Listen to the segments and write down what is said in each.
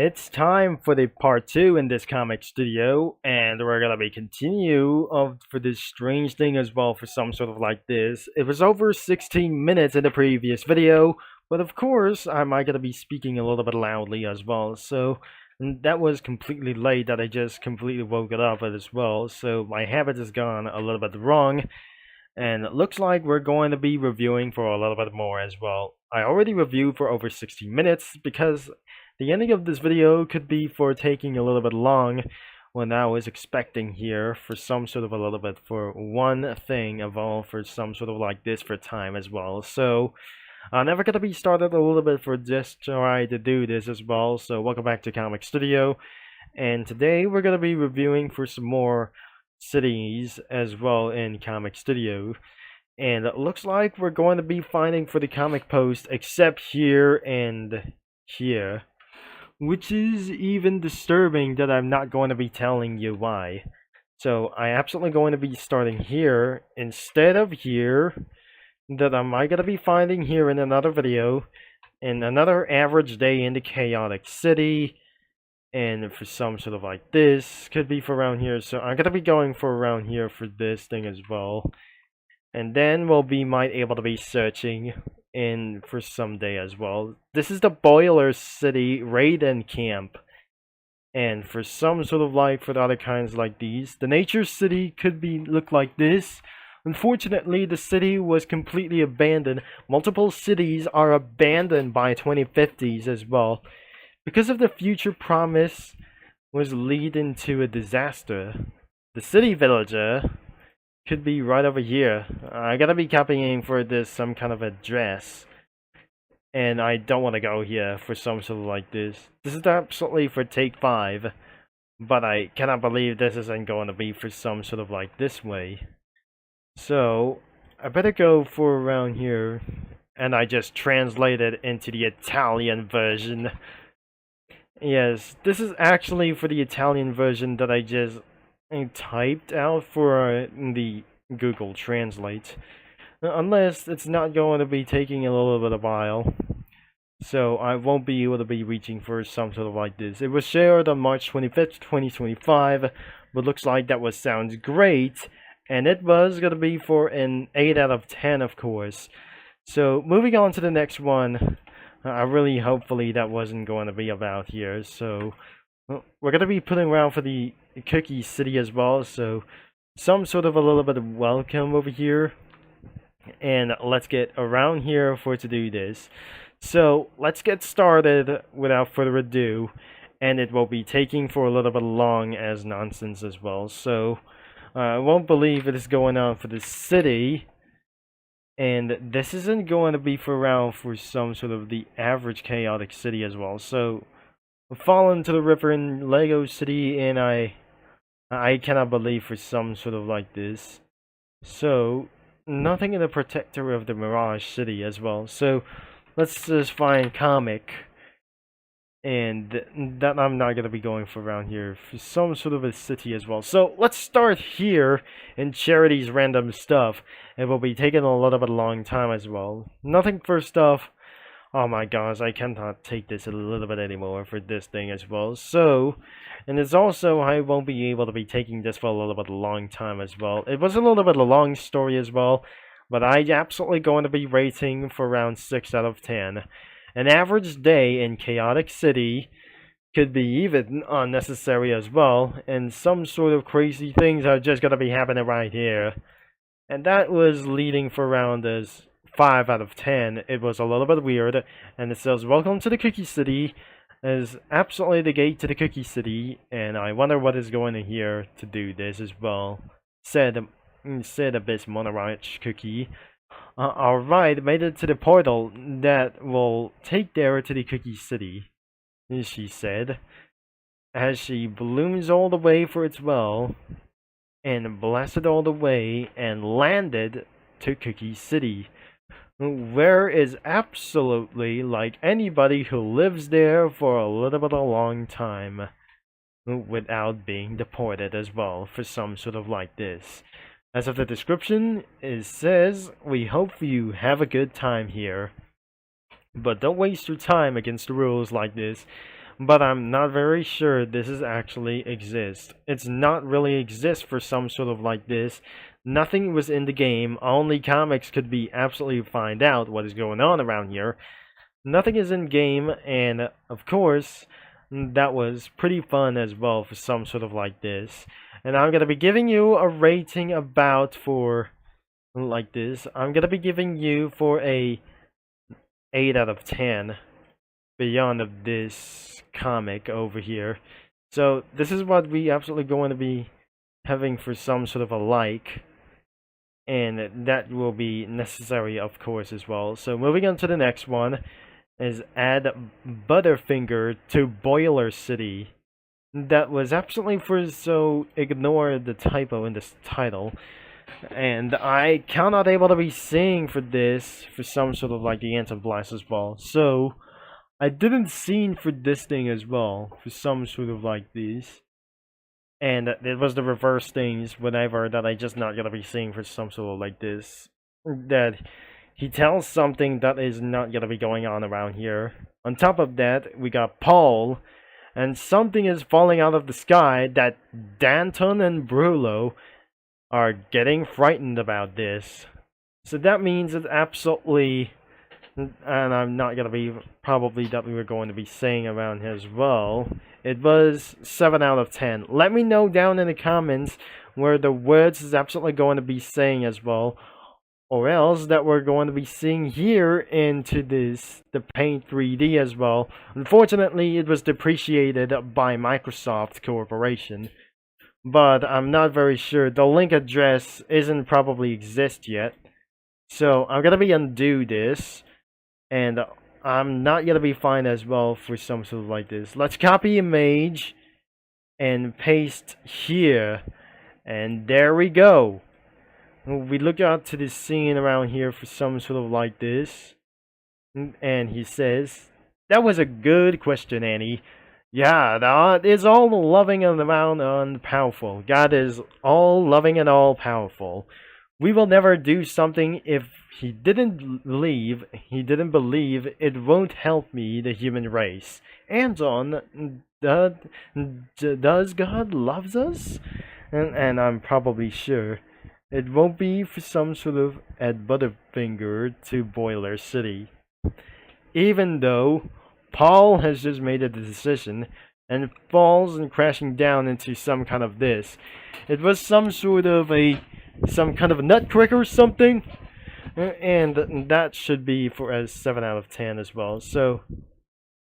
It's time for the part two in this comic studio, and we're gonna be continue for this strange thing as well for some sort of like this. It was over 16 minutes in the previous video, but of course I might gonna be speaking a little bit loudly as well. So that was completely late that I just completely woke it up as well. So my habit has gone a little bit wrong, and it looks like we're going to be reviewing for a little bit more as well. I already reviewed for over 16 minutes because the ending of this video could be for taking a little bit long when I was expecting here for some sort of a little bit for one thing of all for some sort of like this for time as well. So I'm never gonna be started a little bit for just try to do this as well. So welcome back to Comic Studio, and today we're gonna be reviewing for some more cities as well in Comic Studio. And it looks like we're going to be finding for the comic post except here and here, which is even disturbing that I'm not going to be telling you why. So I absolutely going to be starting here instead of here, that I might gonna be finding here in another video, in another average day in the chaotic city, and for some sort of like this, could be for around here. So I'm gonna be going for around here for this thing as well. And then we'll be might able to be searching in for someday as well. This is the Boiler City Raiden Camp. And for some sort of like for the other kinds like these, the Nature City could be look like this. Unfortunately, the city was completely abandoned. Multiple cities are abandoned by 2050s as well, because of the future promise was leading to a disaster. The city villager could be right over here. I gotta be copying for this some kind of address, and I don't want to go here for some sort of like this. This is absolutely for take 5, but I cannot believe this isn't going to be for some sort of like this way. So I better go for around here, and I just translated into the Italian version. Yes, this is actually for the Italian version that I just typed out for the Google Translate. Unless it's not going to be taking a little bit of while. So I won't be able to be reaching for some sort of like this. It was shared on March 25th, 2025, but looks like that was sounds great. And it was going to be for an 8 out of 10, of course. So moving on to the next one. I really hopefully that wasn't going to be about here. So we're going to be putting around for the Cookie City as well. So some sort of a little bit of welcome over here. And let's get around here for to do this. So let's get started without further ado. And it will be taking for a little bit long as nonsense as well. So I won't believe it is going on for the city. And this isn't going to be for around for some sort of the average chaotic city as well. So fall into the river in Lego City, and I cannot believe for some sort of like this. So nothing in the protector of the Mirage City as well. So let's just find comic. And that I'm not going to be going for around here for some sort of a city as well. So let's start here in Charity's random stuff. It will be taking a little bit long time as well. Nothing for stuff. Oh my gosh, I cannot take this a little bit anymore for this thing as well. So, and it's also I won't be able to be taking this for a little bit long time as well. It was a little bit of a long story as well, but I absolutely going to be rating for around 6 out of 10. An average day in Chaotic City could be even unnecessary as well, and some sort of crazy things are just gonna be happening right here. And that was leading for around as 5 out of 10. It was a little bit weird, and it says, "Welcome to the Cookie City," is absolutely the gate to the Cookie City, and I wonder what is going on here to do this as well. Said a bit monorail cookie. Alright, made it to the portal that will take there to the Cookie City, she said, as she blooms all the way for its well, and blasted all the way, and landed to Cookie City, where is absolutely like anybody who lives there for a little bit of a long time, without being deported as well, for some sort of like this. As of the description, it says, "We hope you have a good time here, but don't waste your time against the rules like this. but I'm not very sure this is actually exists. It's not really exist for some sort of like this. Nothing was in the game. Only comics could be absolutely find out what is going on around here. Nothing is in game, and of course, that was pretty fun as well for some sort of like this. And I'm gonna be giving you a rating about for like this. I'm gonna be giving you for a 8 out of 10 beyond of this comic over here. So this is what we absolutely going to be having for some sort of a like, and that will be necessary of course as well. So moving on to the next one is add Butterfinger to Boiler City. That was absolutely for, so ignore the typo in this title. And I cannot able to be seeing for this for some sort of like the anti-blast as well. So I didn't see for this thing as well for some sort of like these. And it was the reverse things whenever that I just not gonna be seeing for some sort of like this. That he tells something that is not gonna be going on around here. On top of that, we got Paul, and something is falling out of the sky that Danton and Brulo are getting frightened about this. So that means it's absolutely, and I'm not gonna be probably that we were going to be saying around here as well. It was 7 out of 10. Let me know down in the comments where the words is absolutely going to be saying as well, or else that we're going to be seeing here into this the Paint 3D as well. Unfortunately, it was depreciated by Microsoft Corporation, but I'm not very sure. The link address isn't probably exist yet, so I'm gonna be undo this, and I'm not gonna be fine as well for some sort of like this. Let's copy image and paste here, and there we go. We look out to this scene around here for some sort of like this, and he says, "That was a good question, Annie. Yeah, God is all loving and around and powerful. God is all loving and all powerful. We will never do something if he didn't believe it won't help me, the human race. Anton, does God loves us?" And I'm probably sure it won't be for some sort of add Butterfinger to Boiler City. Even though Paul has just made a decision and falls and crashing down into some kind of this. It was some kind of a nutcracker or something, and that should be for as 7 out of 10 as well. So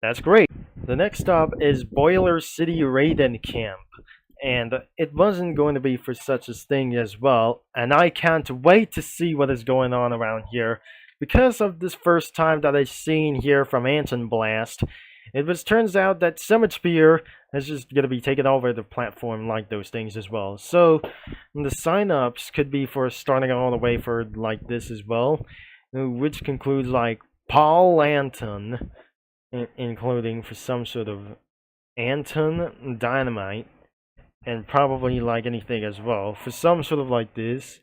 that's great. The next stop is Boiler City Raiden Camp, and it wasn't going to be for such a thing as well, and I can't wait to see what is going on around here. Because of this first time that I've seen here from Anton Blast, turns out that Cemetery is just gonna be taking over the platform like those things as well. So the sign-ups could be for starting all the way for like this as well, which concludes like Paul Anton, including for some sort of Anton Dynamite, and probably like anything as well for some sort of like this.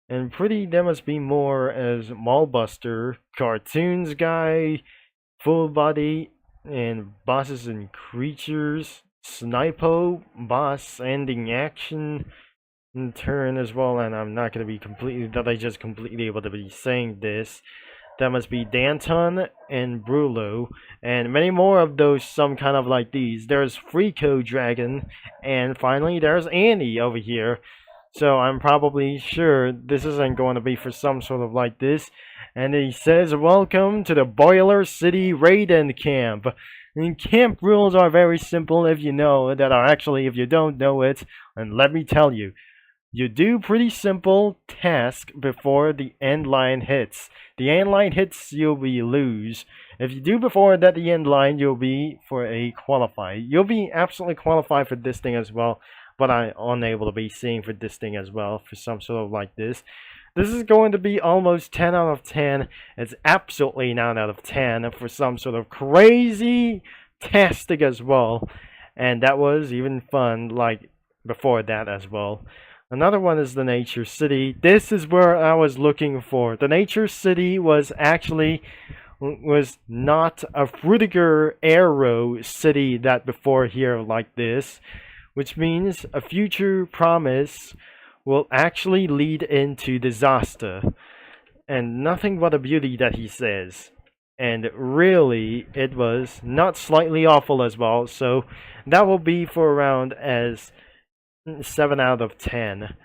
And pretty, there must be more as Mallbuster, Cartoons Guy, Full Body, and Bosses and Creatures, Snipo, Boss, Ending Action, and Turn as well. And I'm not going to be completely able to be saying this. That must be Danton and Brulo, and many more of those some kind of like these. There's Freako Dragon, and finally there's Annie over here. So I'm probably sure this isn't going to be for some sort of like this. And he says, "Welcome to the Boiler City Raiden Camp." And camp rules are very simple if you know that, are actually if you don't know it. And let me tell you, you do pretty simple task before the end line hits. The end line hits, you'll be lose. If you do before that the end line, you'll be for a qualify. You'll be absolutely qualified for this thing as well. But I'm unable to be seeing for this thing as well for some sort of like this. This is going to be almost 10 out of 10. It's absolutely 9 out of 10 for some sort of crazy tastic as well. And that was even fun like before that as well. Another one is the Nature City. This is where I was looking for. The Nature City was actually was not a Frutiger Arrow city that before here like this, which means a future promise will actually lead into disaster, and nothing but a beauty that he says. And really, it was not slightly awful as well, so that will be for around as 7 out of 10.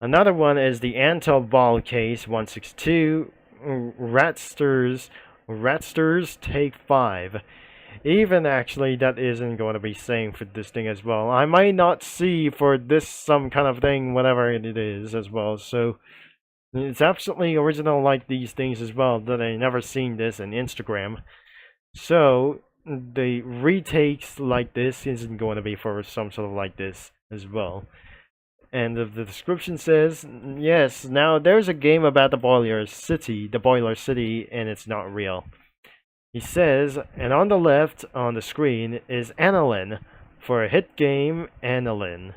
Another one is the Antel Ball Case 162, Ratsters Take 5. Even actually, that isn't going to be same for this thing as well. I might not see for this some kind of thing, whatever it is as well, so it's absolutely original like these things as well, that I never seen this in Instagram. So the retakes like this isn't going to be for some sort of like this as well. And the description says, yes, now there's a game about the Boiler City, and it's not real. He says, and on the left on the screen is Annalyn for a hit game, Annalyn.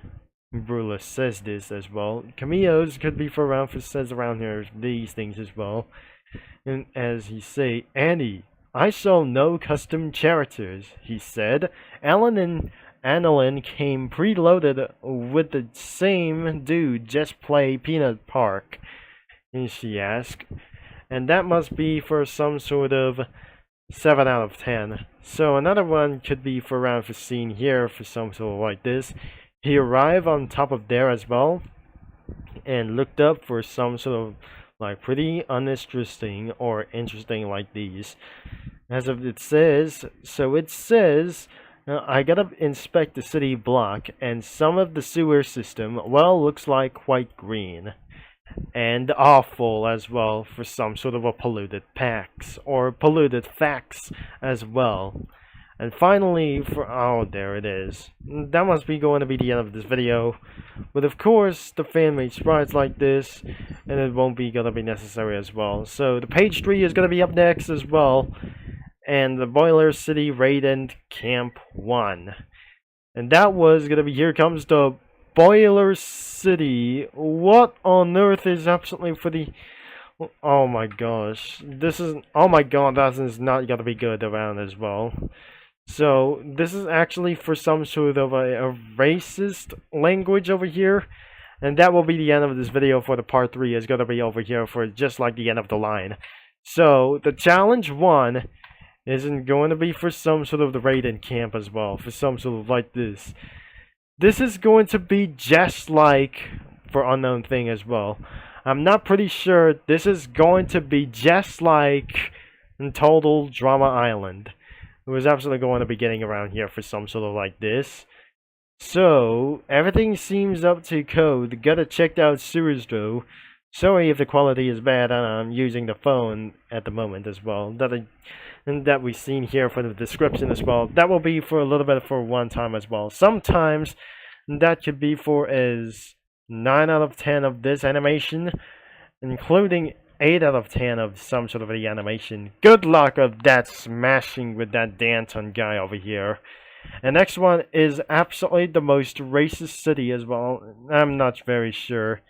Brula says this as well. Cameos could be for around, for says around here these things as well. And as he say, Annie, I saw no custom characters, he said. Alan and Annalyn came preloaded with the same dude just play Peanut Park. And she asked. And that must be for some sort of 7 out of 10. So another one could be for around for scene here for some sort of like this. He arrived on top of there as well and looked up for some sort of like pretty uninteresting or interesting like these. As of it says, so it says, I gotta inspect the city block and some of the sewer system, well, looks like quite green. And awful as well for some sort of a polluted packs or polluted facts as well. And finally, oh, there it is. That must be going to be the end of this video. But of course, the fan made sprites like this, and it won't be going to be necessary as well. So the page 3 is going to be up next as well. And the Boiler City Raiden Camp 1. And that was going to be, here comes the Boiler City. What on earth is absolutely for the... Oh my gosh. This is... Oh my god, that is not going to be good around as well. So, this is actually for some sort of a racist language over here. And that will be the end of this video for the part 3. Is going to be over here for just like the end of the line. So, the challenge 1 isn't going to be for some sort of the Raiden camp as well. For some sort of like this. This is going to be just like for Unknown Thing as well. I'm not pretty sure this is going to be just like in Total Drama Island. It was absolutely going to be getting around here for some sort of like this. So, everything seems up to code. Gotta check out sewers though. Sorry if the quality is bad, I'm using the phone at the moment as well. That we've seen here for the description as well. That will be for a little bit for one time as well. Sometimes that could be for as 9 out of 10 of this animation, including 8 out of 10 of some sort of the animation. Good luck of that smashing with that Danton guy over here. And next one is absolutely the most racist city as well. I'm not very sure.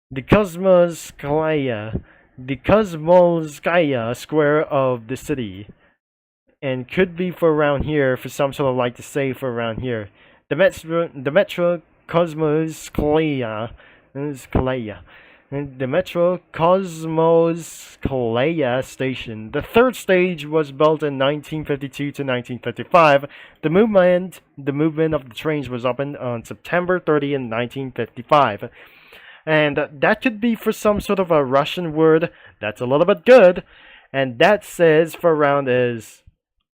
The Kosmolskaya square of the city. And could be for around here for some sort of like to say for around here. The Metro Kosmolskaya. The Metro Kosmolskaya station. The third stage was built in 1952 to 1955. The movement of the trains was opened on September 30 in 1955. And that could be for some sort of a Russian word that's a little bit good. And that says for around is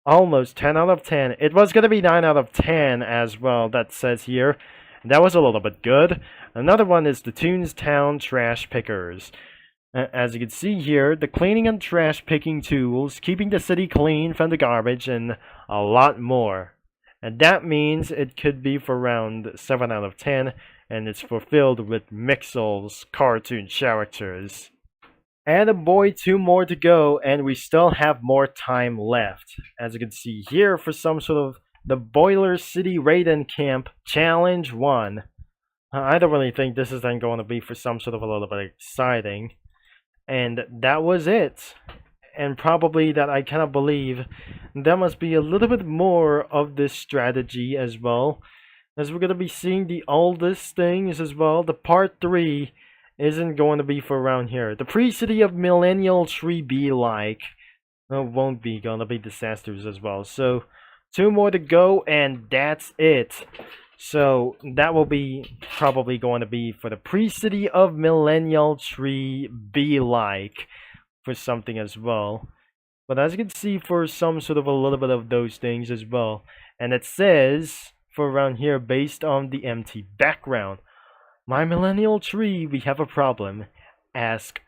almost 10 out of 10. It was going to be 9 out of 10 as well, that says here. That was a little bit good. Another one is the Toonstown Trash Pickers. As you can see here, the cleaning and trash picking tools, keeping the city clean from the garbage, and a lot more. And that means it could be for around 7 out of 10, and it's fulfilled with Mixel's cartoon characters. And a boy, 2 more to go, and we still have more time left. As you can see here, for some sort of the Boiler City Raiden Camp Challenge 1. I don't really think this is then going to be for some sort of a little bit exciting. And that was it. and probably that I cannot believe there must be a little bit more of this strategy as well, as we're gonna be seeing the oldest things as well. The part 3 isn't going to be for around here. The pre-city of Millennial Tree be like won't be gonna be disasters as well. So 2 more to go and that's it. So that will be probably going to be for the pre-city of Millennial Tree be like for something as well. But as you can see, for some sort of a little bit of those things as well. And it says for around here, based on the empty background, my Millennial Tree, we have a problem. Ask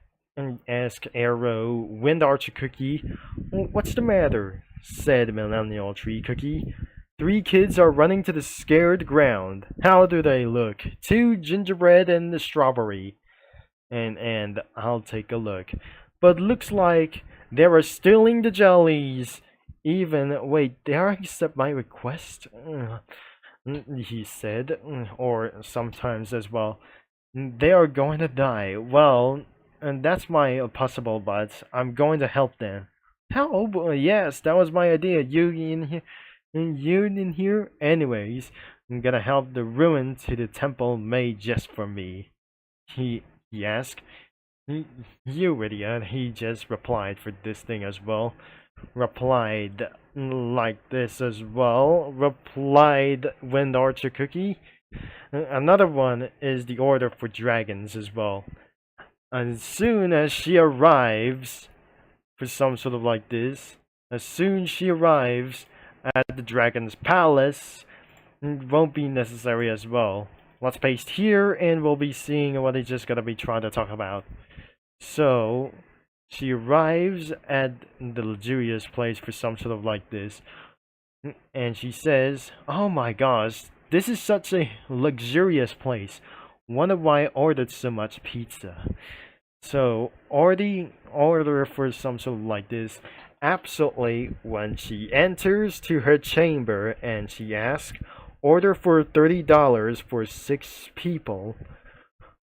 Arrow Wind Archer Cookie. What's the matter? Said Millennial Tree Cookie. 3 kids are running to the scared ground. How do they look? 2 gingerbread and the strawberry. And I'll take a look. But looks like they are stealing the jellies. Even wait, dare I accept my request? He said, or sometimes as well. They are going to die. Well, and that's my possible, but I'm going to help them. How? Yes, that was my idea. You in here? You in here? Anyways, I'm gonna help the ruin to the temple made just for me. He asked. You idiot, he just replied for this thing as well. Replied like this as well. Replied Wind Archer Cookie. Another one is the order for dragons as well. As soon as she arrives, for some sort of like this, as soon as she arrives at the dragon's palace, it won't be necessary as well. Let's paste here and we'll be seeing what it's just gonna be trying to talk about. So she arrives at the luxurious place for some sort of like this, and she says, oh my gosh, this is such a luxurious place. Wonder why I ordered so much pizza. So order for some sort of like this. Absolutely, when she enters to her chamber and she asks, order for $30 for 6 people.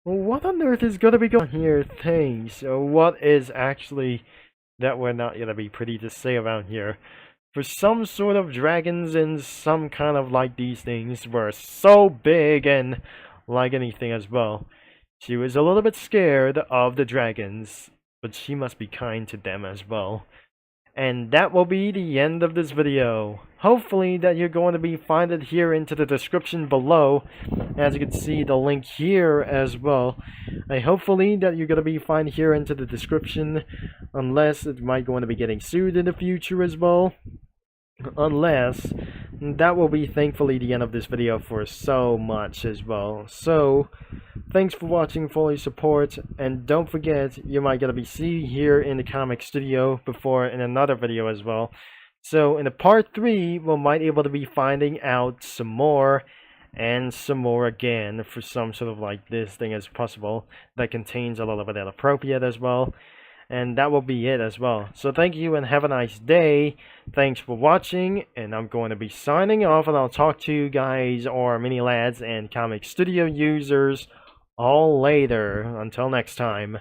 What on earth is gonna be going on here? Things. What is actually that we're not gonna be pretty to say around here? For some sort of dragons and some kind of like these things were so big and like anything as well. She was a little bit scared of the dragons, but she must be kind to them as well. And that will be the end of this video. Hopefully that you're going to be find it here into the description below. As you can see, the link here as well. Hopefully that you're going to be find here into the description, unless it might going to be getting sued in the future as well. Unless that will be thankfully the end of this video for so much as well. So thanks for watching, for your support, and don't forget you might gonna be see here in the comic studio before in another video as well. So in the part 3 we might able to be finding out some more and some more again for some sort of like this thing as possible that contains a little bit inappropriate as well. And that will be it as well. So thank you and have a nice day. Thanks for watching, and I'm going to be signing off, and I'll talk to you guys or mini lads and comic studio users all later. Until next time.